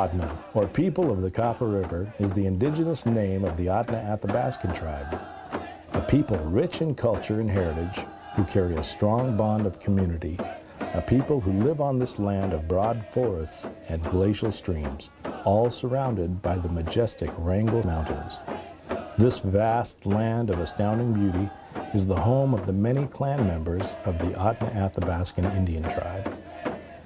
Ahtna, or people of the Copper River, is the indigenous name of the Ahtna Athabascan tribe, a people rich in culture and heritage who carry a strong bond of community, a people who live on this land of broad forests and glacial streams, all surrounded by the majestic Wrangell Mountains. This vast land of astounding beauty is the home of the many clan members of the Ahtna Athabascan Indian tribe.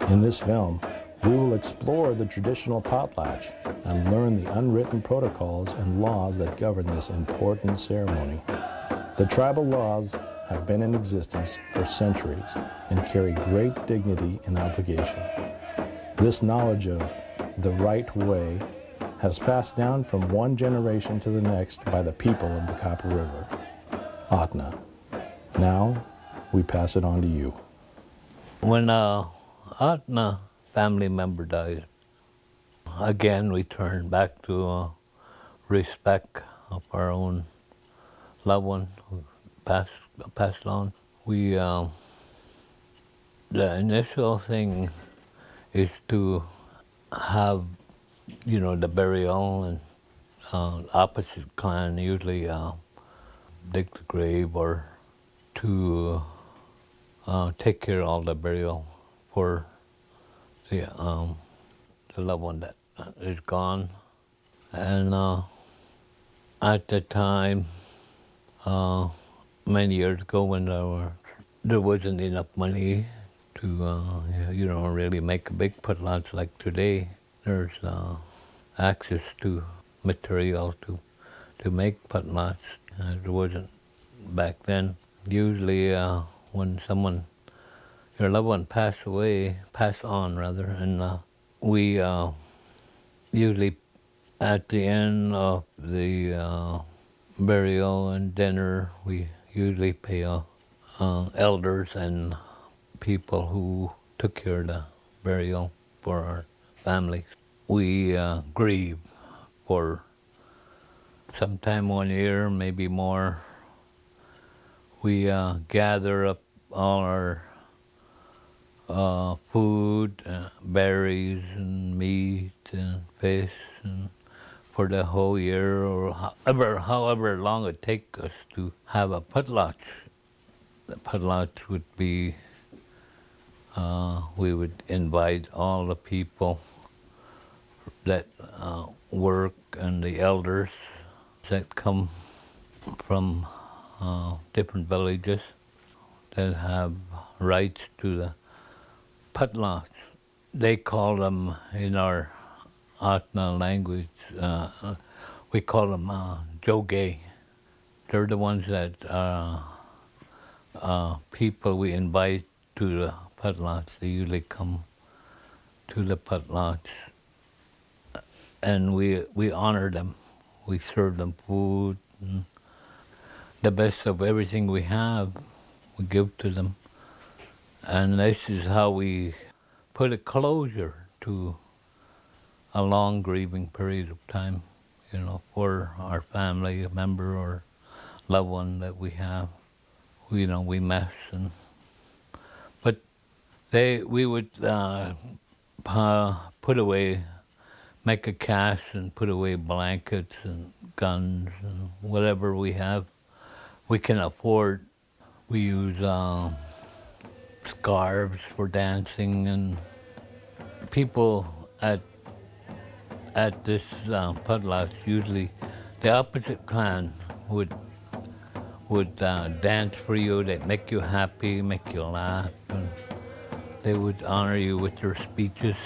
In this film, we will explore the traditional potlatch and learn the unwritten protocols and laws that govern this important ceremony. The tribal laws have been in existence for centuries and carry great dignity and obligation. This knowledge of the right way has passed down from one generation to the next by the people of the Copper River. Ahtna. Now, we pass it on to you. When Ahtna family member died, again we turn back to respect of our own loved one who passed on. We the initial thing is to have the burial, and opposite clan usually dig the grave or to take care of all the burial for the loved one that is gone. And at the time, many years ago, when there wasn't enough money to really make a big potlatch like today, there's access to material to make potlatch. There wasn't back then. Usually when your loved one pass on, and we usually at the end of the burial and dinner, we usually pay elders and people who took care of the burial for our families. We grieve for sometime 1 year, maybe more. We gather up all our food, berries and meat and fish, and for the whole year, or however long it takes us to have a potlatch. The potlatch would be, we would invite all the people that work and the elders that come from different villages that have rights to the potlatch. They call them, in our Ahtna language, we call them joge. They're the ones that people we invite to the potlatch. They usually come to the potlatch, and we honor them. We serve them food, and the best of everything we have, we give to them. And this is how we put a closure to a long grieving period of time, for our family member or loved one that we have. We mess, but we would put away, make a cache and put away blankets and guns and whatever we have, we can afford. We use scarves for dancing, and people at this potlatch, usually the opposite clan would dance for you. They'd make you happy, make you laugh, and they would honor you with their speeches.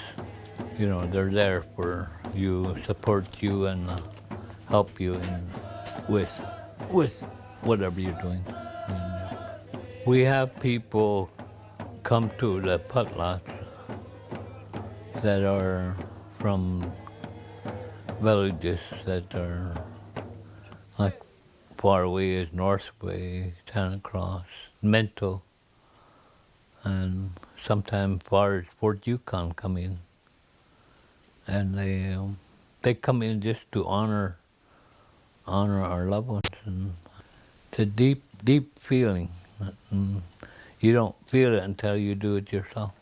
They're there for you, support you, and help you with whatever you're doing. And we have people come to the potlatch that are from villages that are like far away as Northway, Tannacross, Minto, and sometimes far as Fort Yukon come in. And they come in just to honor our loved ones, and it's a deep feeling. You don't feel it until you do it yourself,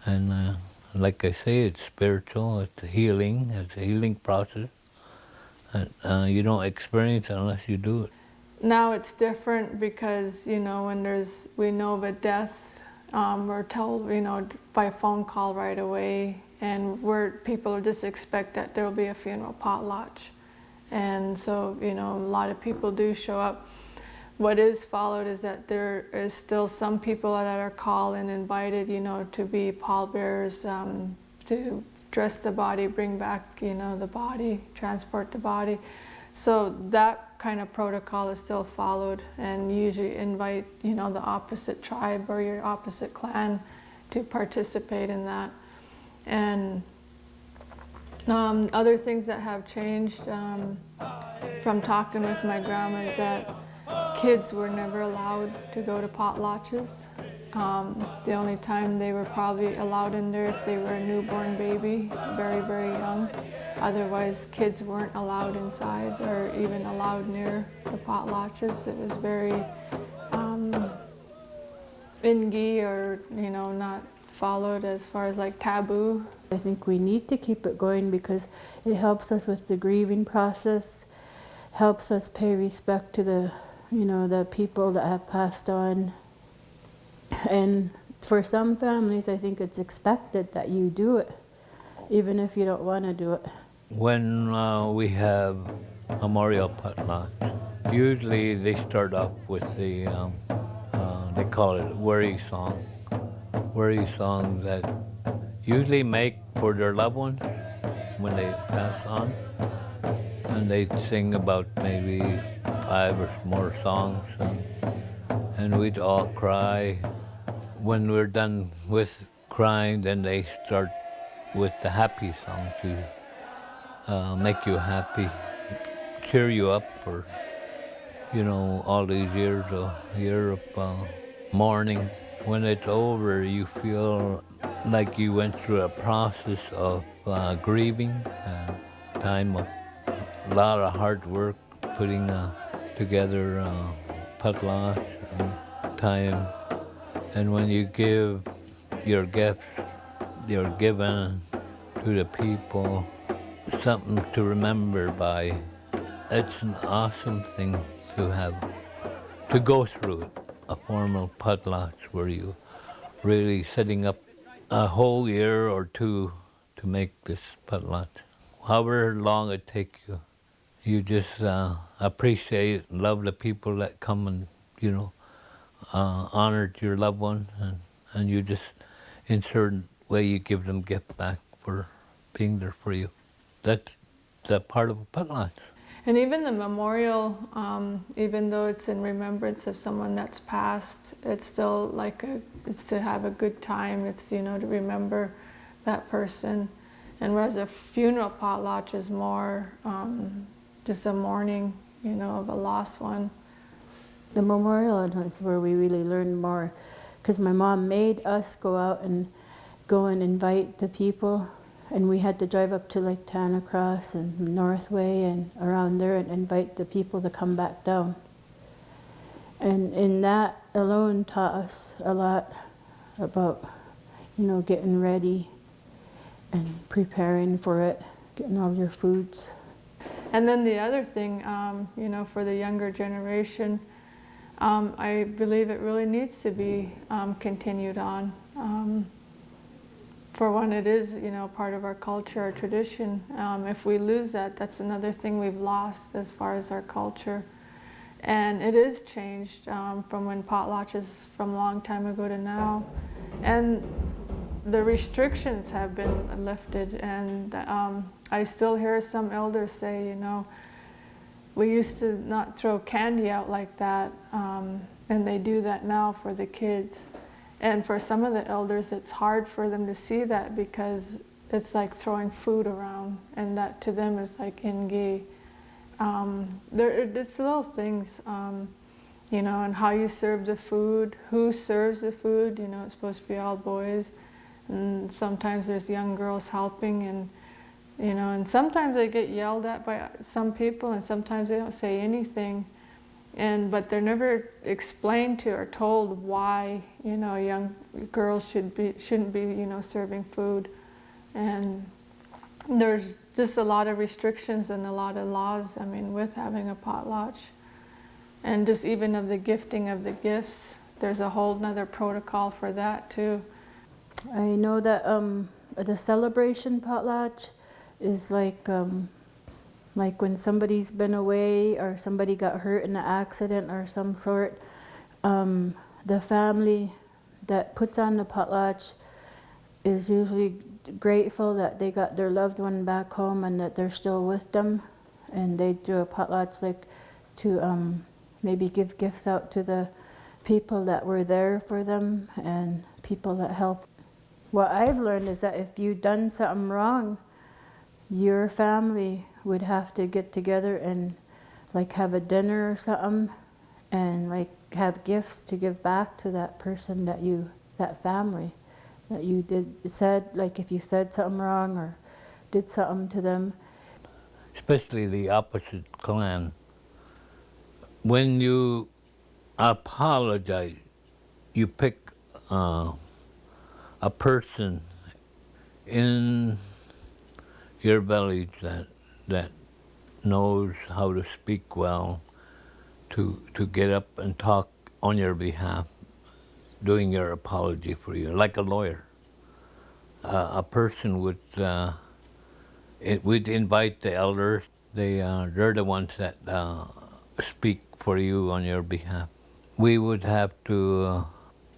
And like I say, it's spiritual, it's a healing process. And you don't experience it unless you do it. Now it's different because, when we know of a death, we're told, by phone call right away, and people just expect that there will be a funeral potlatch. And so, a lot of people do show up. What is followed is that there is still some people that are called and invited, to be pallbearers, to dress the body, bring back, the body, transport the body. So that kind of protocol is still followed, and usually invite, the opposite tribe or your opposite clan to participate in that. And other things that have changed from talking with my grandma is that kids were never allowed to go to potlatches. The only time they were probably allowed in there if they were a newborn baby, very, very young. Otherwise, kids weren't allowed inside or even allowed near the potlatches. It was very ingi, or, not followed as far as like taboo. I think we need to keep it going because it helps us with the grieving process, helps us pay respect to the people that have passed on. And for some families, I think it's expected that you do it, even if you don't want to do it. When we have memorial potlatch, usually they start off with the, they call it worry song that usually make for their loved ones when they pass on. And they sing about maybe 5 or more songs, and we'd all cry. When we're done with crying, then they start with the happy song to make you happy, cheer you up for, all these years of mourning. When it's over, you feel like you went through a process of grieving, and time of a lot of hard work putting together potlatch and time. And when you give your gifts, you're given to the people something to remember by. It's an awesome thing to have, to go through it, a formal potlatch where you really setting up a whole year or two to make this potlatch. However long it takes you, you just appreciate and love the people that come and, honored your loved one, and you just, in certain way, you give them gift back for being there for you. That's that part of a potlatch. And even the memorial, even though it's in remembrance of someone that's passed, it's still it's to have a good time. It's, to remember that person. And whereas a funeral potlatch is more just a mourning, of a lost one. The memorial is where we really learn more, because my mom made us go out and invite the people, and we had to drive up to Lake Tanacross and Northway and around there and invite the people to come back down. And in that alone taught us a lot about, getting ready and preparing for it, getting all your foods. And then the other thing, for the younger generation, I believe it really needs to be continued on. For one, it is, part of our culture, our tradition. If we lose that, that's another thing we've lost as far as our culture. And it is changed from when potlatches from a long time ago to now. And the restrictions have been lifted, and I still hear some elders say, we used to not throw candy out like that, and they do that now for the kids. And for some of the elders, it's hard for them to see that because it's like throwing food around, and that to them is like ingi. It's little things, and how you serve the food, who serves the food. It's supposed to be all boys, and sometimes there's young girls helping, and and sometimes they get yelled at by some people, and sometimes they don't say anything. But they're never explained to or told why, young girls shouldn't be, serving food. And there's just a lot of restrictions and a lot of laws, I mean, with having a potlatch. And just even of the gifting of the gifts, there's a whole nother protocol for that too. I know that the celebration potlatch is like when somebody's been away or somebody got hurt in an accident or some sort, the family that puts on the potlatch is usually grateful that they got their loved one back home and that they're still with them, and they do a potlatch like to maybe give gifts out to the people that were there for them and people that helped. What I've learned is that if you've done something wrong, your family would have to get together and like have a dinner or something and like have gifts to give back to that person that family that you said, like if you said something wrong or did something to them. Especially the opposite clan. When you apologize, you pick a person in your village that knows how to speak well, to get up and talk on your behalf, doing your apology for you, like a lawyer. A person would we'd invite the elders. They're the ones that speak for you on your behalf. We would have to,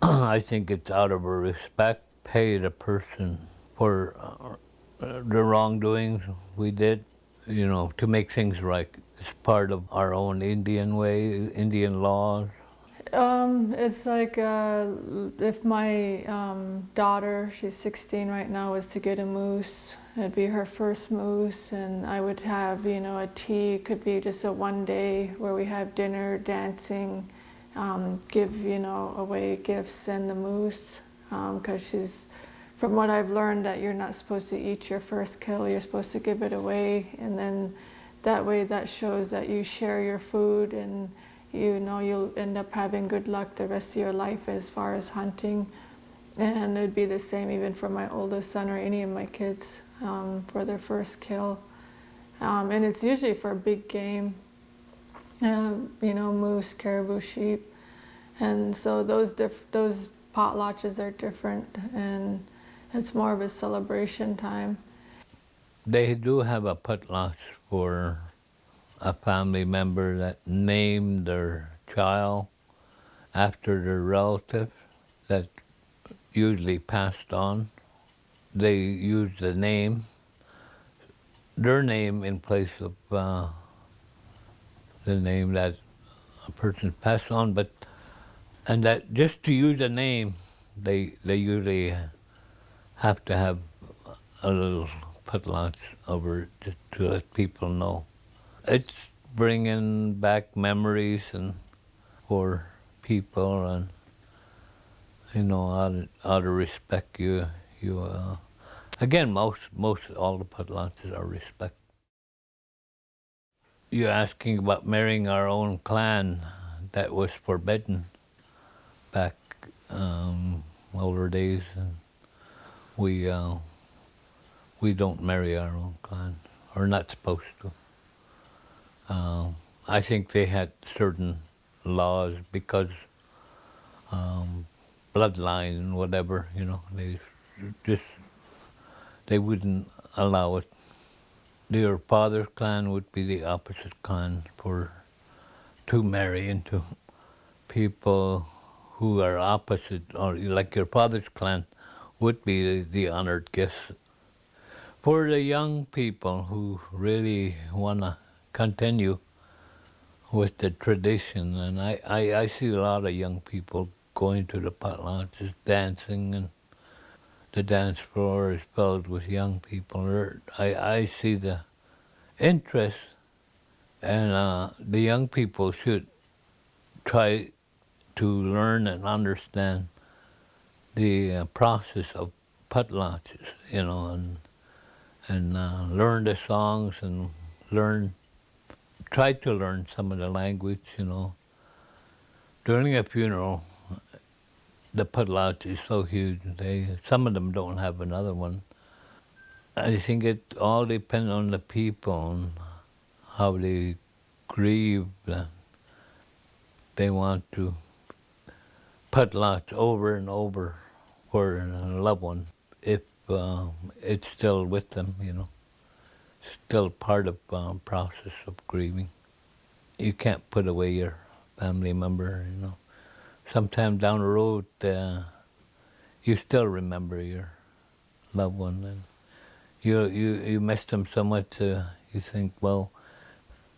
I think it's out of a respect, pay the person for the wrongdoings we did, you know, to make things right. It's part of our own Indian way, Indian laws. It's like if my daughter, she's 16 right now, was to get a moose, it'd be her first moose, and I would have, you know, a tea. It could be just a one day where we have dinner, dancing, give, you know, away gifts and the moose, because she's, from what I've learned, that you're not supposed to eat your first kill, you're supposed to give it away, and then that way that shows that you share your food, and you know you'll end up having good luck the rest of your life as far as hunting. And it'd be the same even for my oldest son or any of my kids for their first kill. And it's usually for big game, you know, moose, caribou, sheep. And so those potlatches are different, and it's more of a celebration time. They do have a potlatch for a family member that named their child after their relative that usually passed on. They use the name, their name in place of the name that a person passed on, and that just to use a name, they usually have to have a little potlatch over it to let people know. It's bringing back memories and for people, and you know, out of respect, again, most all the potlatches are respect. You're asking about marrying our own clan. That was forbidden back older days, and we don't marry our own clan, or not supposed to. I think they had certain laws because bloodline and whatever, you know, they wouldn't allow it. Your father's clan would be the opposite clan to marry into. People who are opposite, or like your father's clan, would be the honored guests. For the young people who really want to continue with the tradition, and I see a lot of young people going to the potlatches, dancing, and the dance floor is filled with young people. I see the interest, and the young people should try to learn and understand the process of potlatches, you know, and learn the songs and try to learn some of the language, you know. During a funeral, the potlatch is so huge. Some of them don't have another one. I think it all depends on the people and how they grieve that they want to potlatch over and over for a loved one if it's still with them, you know, still part of process of grieving. You can't put away your family member, you know. Sometime down the road, you still remember your loved one, and you miss them so much. You think, well,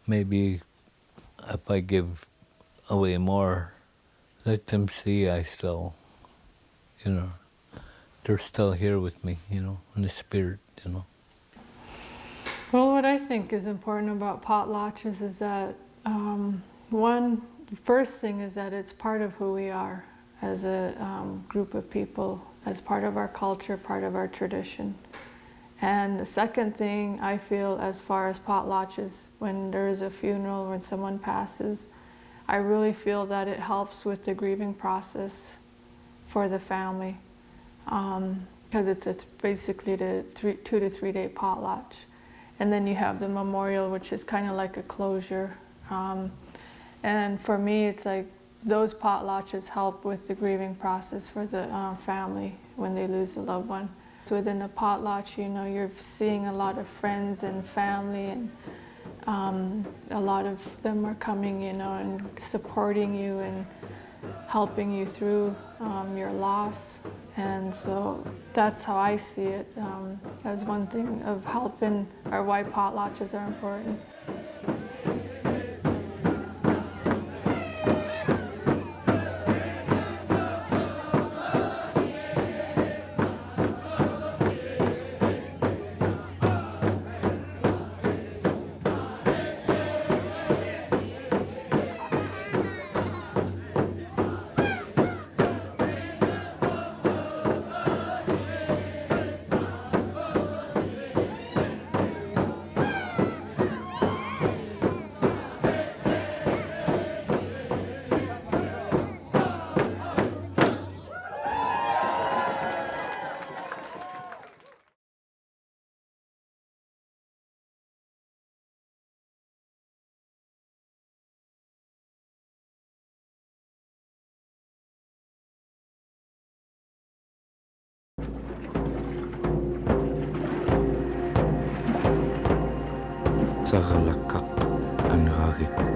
maybe if I give away more, let them see I still, you know, they're still here with me, you know, in the spirit, you know. Well, what I think is important about potlatches is that the first thing is that it's part of who we are as a group of people, as part of our culture, part of our tradition. And the second thing I feel as far as potlatches, when there is a funeral, when someone passes, I really feel that it helps with the grieving process for the family. Because it's basically the 2 to 3 day potlatch. And then you have the memorial, which is kind of like a closure. And for me, it's like those potlatches help with the grieving process for the family when they lose a loved one. So within a potlatch, you know, you're seeing a lot of friends and family, and a lot of them are coming, you know, and supporting you and helping you through your loss. And so that's how I see it, as one thing of helping, or why potlatches are important. Sagalakak an ragikuk